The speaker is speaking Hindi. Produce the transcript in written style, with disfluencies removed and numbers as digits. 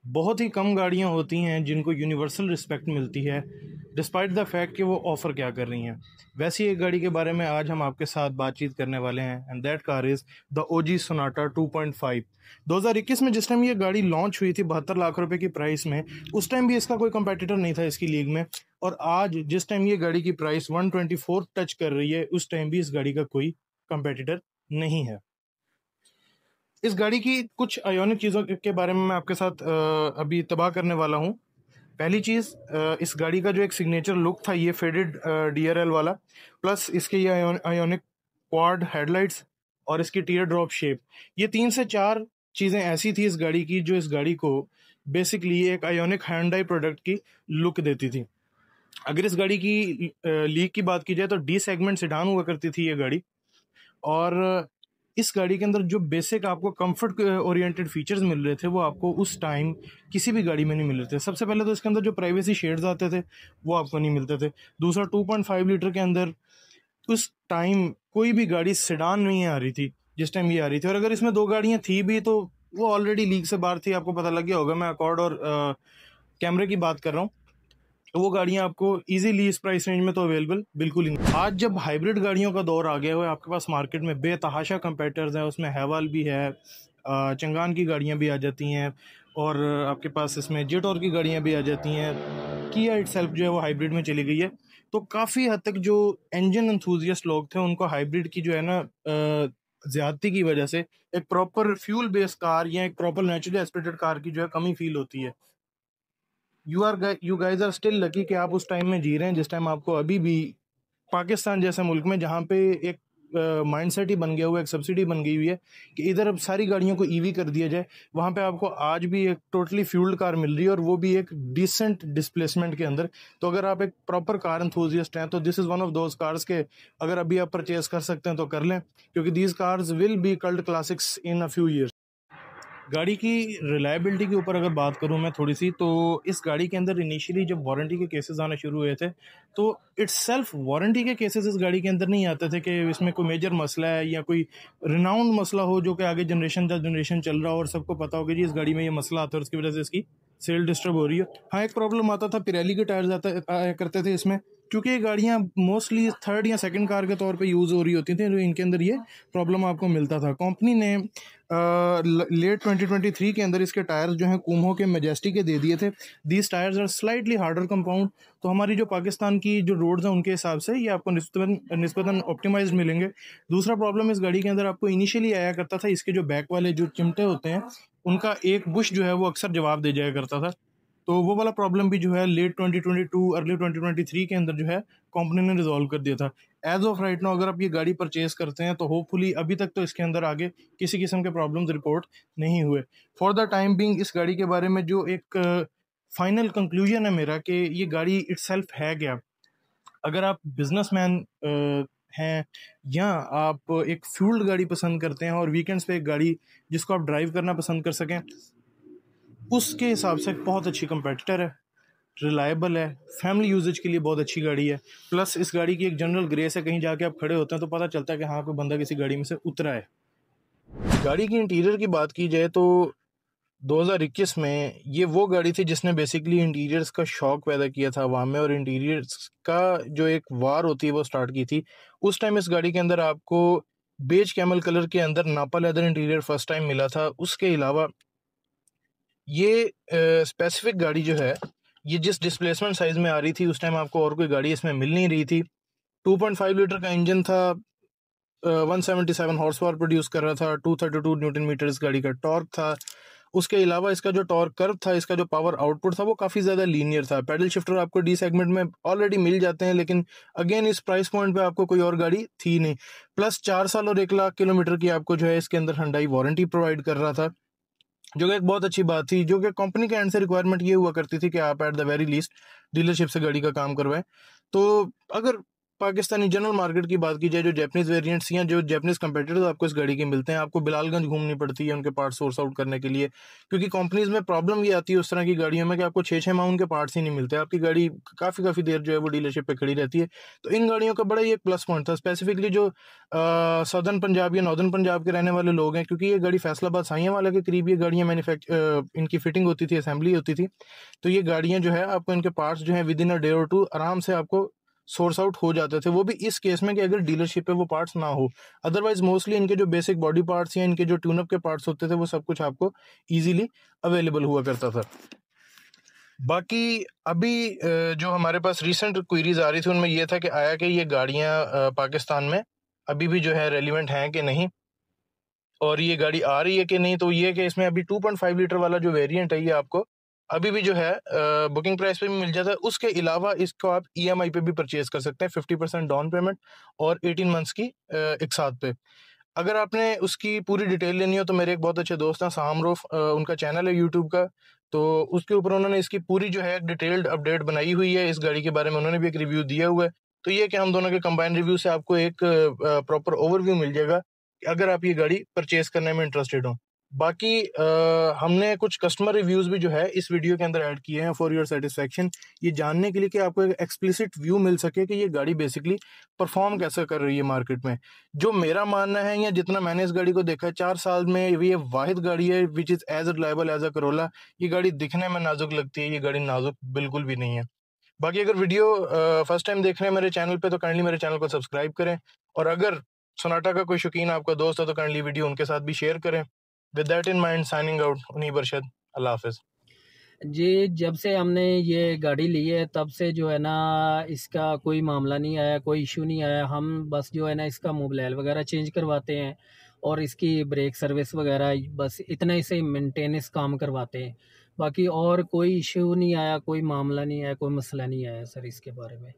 बहुत ही कम गाड़ियां होती हैं जिनको यूनिवर्सल रिस्पेक्ट मिलती है, डिस्पाइट द फैक्ट कि वो ऑफ़र क्या कर रही हैं। वैसी एक गाड़ी के बारे में आज हम आपके साथ बातचीत करने वाले हैं, and that car is the OG Sonata 2.5। 2021 में जिस टाइम ये गाड़ी लॉन्च हुई थी 72 लाख रुपए की प्राइस में, उस टाइम भी इसका कोई कंपेटिटर नहीं था इसकी लीग में। और आज जिस टाइम ये गाड़ी की प्राइस 124 टच कर रही है, उस टाइम भी इस गाड़ी का कोई कंपेटिटर नहीं है। इस गाड़ी की कुछ आयोनिक चीज़ों के बारे में मैं आपके साथ अभी तबाह करने वाला हूँ। पहली चीज़, इस गाड़ी का जो एक सिग्नेचर लुक था ये फेडेड डीआरएल वाला, प्लस इसके ये आयोनिक क्वाड हेडलाइट्स और इसकी टीयर ड्रॉप शेप, ये 3 से 4 चीज़ें ऐसी थी इस गाड़ी की जो इस गाड़ी को बेसिकली एक आयोनिक हैंडई प्रोडक्ट की लुक देती थी। अगर इस गाड़ी की लीक की बात की जाए तो डी सेगमेंट सेडान हुआ करती थी ये गाड़ी। और इस गाड़ी के अंदर जो बेसिक आपको कंफर्ट ओरिएंटेड फीचर्स मिल रहे थे वो आपको उस टाइम किसी भी गाड़ी में नहीं मिल रहे थे। सबसे पहले तो इसके अंदर जो प्राइवेसी शेड्स आते थे वो आपको नहीं मिलते थे। दूसरा, 2.5 लीटर के अंदर उस टाइम कोई भी गाड़ी सेडान नहीं आ रही थी जिस टाइम ये आ रही थी, और अगर इसमें 2 गाड़ियां थी भी तो वो ऑलरेडी लीग से बाहर थी, आपको पता लग गया होगा। मैं अकॉर्ड और कैमरे की बात कर रहा हूँ, तो वो गाड़ियां आपको इजीली इस प्राइस रेंज में तो अवेलेबल बिल्कुल ही नहीं। आज जब हाइब्रिड गाड़ियों का दौर आ गया हुआ है, आपके पास मार्केट में बेतहाशा कंपेटर्स हैं, उसमें हैवाल भी है, चंगान की गाड़ियां भी आ जाती हैं, और आपके पास इसमें जेटॉर की गाड़ियां भी आ जाती हैं। किया इटसेल्फ जो है वो हाइब्रिड में चली गई है। तो काफ़ी हद तक जो इंजन एंथुजियस्ट लोग थे उनको हाइब्रिड की जो है ना ज्यादती की वजह से एक प्रॉपर फ्यूल बेस्ड कार या एक प्रॉपर नेचुरली एस्पिरेटेड कार की जो है कमी फील होती है। You guys are still lucky कि आप उस टाइम में जी रहे हैं जिस टाइम आपको अभी भी पाकिस्तान जैसे मुल्क में, जहाँ पे एक माइंडसेट ही बन गया हुआ है, एक सब्सिडी बन गई हुई है कि इधर अब सारी गाड़ियों को ईवी कर दिया जाए, वहाँ पे आपको आज भी एक टोटली फ्यूल्ड कार मिल रही है, और वो भी एक डिसेंट डिस्प्लेसमेंट के अंदर। तो अगर आप एक प्रॉपर कार एंथुजियस्ट हैं तो this is one of those cars के अगर अभी आप परचेज कर सकते हैं तो कर लें, क्योंकि these cars will be cult classics in a few years. गाड़ी की रिलायबिलिटी के ऊपर अगर बात करूं मैं थोड़ी सी, तो इस गाड़ी के अंदर इनिशियली जब वारंटी के केसेस आना शुरू हुए थे तो इट्स सेल्फ वारंटी के केसेस इस गाड़ी के अंदर नहीं आते थे कि इसमें कोई मेजर मसला है या कोई रिनाउंड मसला हो जो कि आगे जनरेशन दर जनरेशन चल रहा हो और सबको पता हो कि जी इस गाड़ी में ये मसला आता है और उसकी वजह से इसकी सेल डिस्टर्ब हो रही है। हाँ, एक प्रॉब्लम आता था, पिरेली के टायर्स आया करते थे इसमें, क्योंकि ये गाड़ियाँ मोस्टली थर्ड या सेकंड कार के तौर पे यूज़ हो रही होती थी, तो इनके अंदर ये प्रॉब्लम आपको मिलता था। कंपनी ने लेट 2023 के अंदर इसके टायर्स जो हैं कूमहो के मैजेस्टिक के दे दिए थे। These tyres are slightly harder compound, तो हमारी जो पाकिस्तान की जो रोड्स हैं उनके हिसाब से ये आपको निस्बतन ऑप्टिमाइज्ड मिलेंगे। दूसरा प्रॉब्लम इस गाड़ी के अंदर आपको इनिशियली आया करता था, इसके जो बैक वाले जो चिमटे होते हैं उनका एक बुश जो है वो अक्सर जवाब दे जाया करता था। तो वो वाला प्रॉब्लम भी जो है लेट 2022 अर्ली 2023 के अंदर जो है कंपनी ने रिजॉल्व कर दिया था। एज ऑफ राइट नाउ अगर आप ये गाड़ी परचेज करते हैं तो होपफुली अभी तक तो इसके अंदर आगे किसी किस्म के प्रॉब्लम्स रिपोर्ट नहीं हुए। फॉर द टाइम बिंग इस गाड़ी के बारे में जो एक फाइनल कंक्लूजन है मेरा कि ये गाड़ी इटसेल्फ है क्या, अगर आप बिजनेसमैन हैं या आप एक फ्यूल्ड गाड़ी पसंद करते हैं और वीकेंड्स पे एक गाड़ी जिसको आप ड्राइव करना पसंद कर सकें, उसके हिसाब से बहुत अच्छी कंपेटिटर है, रिलायबल है, फैमिली यूजेज के लिए बहुत अच्छी गाड़ी है। प्लस इस गाड़ी की एक जनरल ग्रेस है, कहीं जाके आप खड़े होते हैं तो पता चलता है कि हाँ कोई बंदा किसी गाड़ी में से उतरा है। गाड़ी की इंटीरियर की बात की जाए तो 2021 में ये वो गाड़ी थी जिसने बेसिकली इंटीरियर्स का शौक पैदा किया था अवाम में, और इंटीरियर्स का जो एक वार होती है वो स्टार्ट की थी। उस टाइम इस गाड़ी के अंदर आपको बेज कैमल कलर के अंदर नापा लेदर इंटीरियर फर्स्ट टाइम मिला था। उसके अलावा ये स्पेसिफिक गाड़ी जो है ये जिस डिस्प्लेसमेंट साइज में आ रही थी उस टाइम आपको और कोई गाड़ी इसमें मिल नहीं रही थी। 2.5 लीटर का इंजन था, 177 हॉर्स पावर प्रोड्यूस कर रहा था, 232 न्यूटन मीटर इस गाड़ी का टॉर्क था। उसके अलावा इसका जो टॉर्क कर्व था, इसका जो पावर आउटपुट था वो काफ़ी ज़्यादा लीनियर था। पेडल शिफ्टर आपको डी सेगमेंट में ऑलरेडी मिल जाते हैं, लेकिन अगेन इस प्राइस पॉइंट पे आपको कोई और गाड़ी थी नहीं। प्लस 4 साल और 1 लाख किलोमीटर की आपको जो है इसके अंदर हुंडई वारंटी प्रोवाइड कर रहा था, जो कि एक बहुत अच्छी बात थी, जो कि कंपनी के एंड से रिक्वायरमेंट ये हुआ करती थी कि आप at the very least dealership से गाड़ी का काम करवाएं। तो अगर पाकिस्तानी जनरल मार्केट की बात की जाए, जो जैपनीज़ वेरिएंट्स या जो जैपनीज़ कंपेटिटर्स आपको इस गाड़ी के मिलते हैं, आपको बिलालगंज घूमनी पड़ती है उनके पार्ट सोर्स आउट करने के लिए, क्योंकि कंपनीज़ में प्रॉब्लम ये आती है उस तरह की गाड़ियों में कि आपको 6-6 माह उनके पार्ट्स ही नहीं मिलते, आपकी गाड़ी काफ़ी देर जो है वो डीलरशिप पे खड़ी रहती है। तो इन गाड़ियों का बड़ा ही एक प्लस पॉइंट था, स्पेसिफिकली जो सदर्न पंजाब या नॉर्दर्न पंजाब के रहने वाले लोग हैं, क्योंकि ये गाड़ी फैसलाबाद साहियावाला के करीब ये गाड़ियाँ इनकी फिटिंग होती थी, असेंबली होती थी। तो ये गाड़ियाँ जो है आपको इनके पार्ट्स जो है विद इन अ डे और टू आराम से आपको सोर्स आउट हो जाते थे, वो भी इस केस में कि अगर डीलरशिप पे वो पार्ट्स ना हो। अदरवाइज मोस्टली इनके जो बेसिक बॉडी पार्ट्स या इनके जो ट्यूनअप के पार्ट्स होते थे वो सब कुछ आपको इजीली अवेलेबल हुआ करता था। बाकी अभी जो हमारे पास रिसेंट क्वेरीज आ रही थी उनमें ये था कि आया कि ये गाड़ियाँ पाकिस्तान में अभी भी जो है रेलिवेंट हैं कि नहीं, और ये गाड़ी आ रही है कि नहीं। तो ये कि इसमें अभी 2.5 लीटर वाला जो वेरिएंट है ये आपको अभी भी जो है बुकिंग प्राइस पे भी मिल जाता है। उसके अलावा इसको आप ईएमआई पे भी परचेज कर सकते हैं, 50% डाउन पेमेंट और 18 मंथ्स की एक साथ पे। अगर आपने उसकी पूरी डिटेल लेनी हो तो मेरे एक बहुत अच्छे दोस्त हैं सामरूफ, उनका चैनल है यूट्यूब का, तो उसके ऊपर उन्होंने इसकी पूरी जो है डिटेल्ड अपडेट बनाई हुई है इस गाड़ी के बारे में, उन्होंने भी एक रिव्यू दिया हुआ है। तो ये कि हम दोनों के कंबाइंड रिव्यू से आपको एक प्रॉपर ओवरव्यू मिल जाएगा अगर आप ये गाड़ी परचेज करने में इंटरेस्टेड हो। बाकी हमने कुछ कस्टमर रिव्यूज भी जो है इस वीडियो के अंदर ऐड किए हैं फॉर योर सेटिस्फेक्शन, ये जानने के लिए कि आपको एक एक्सप्लिसिट व्यू मिल सके कि ये गाड़ी बेसिकली परफॉर्म कैसे कर रही है मार्केट में। जो मेरा मानना है या जितना मैंने इस गाड़ी को देखा है 4 साल में, ये वाहिद गाड़ी है which is as reliable as a Corolla. ये गाड़ी दिखने में नाजुक लगती है, ये गाड़ी नाजुक बिल्कुल भी नहीं है। बाकी अगर वीडियो फर्स्ट टाइम देख रहे हैं मेरे चैनल पे तो काइंडली मेरे चैनल को सब्सक्राइब करें, और अगर सोनाटा का कोई शौकीन आपका दोस्त है तो काइंडली वीडियो उनके साथ भी शेयर करें। With that in mind signing out, उन्हीं बरशद, अल्लाह हाफिज़। जी, जब से हमने ये गाड़ी ली है तब से जो है ना इसका कोई मामला नहीं आया, कोई इशू नहीं आया। हम बस जो है ना इसका मोबिल वगैरह चेंज करवाते हैं और इसकी ब्रेक सर्विस वगैरह बस इतना ही से मेंटेनेंस काम करवाते हैं। बाकी और कोई इशू नहीं आया, कोई मामला नहीं आया, कोई मसला नहीं आया सर इसके बारे में।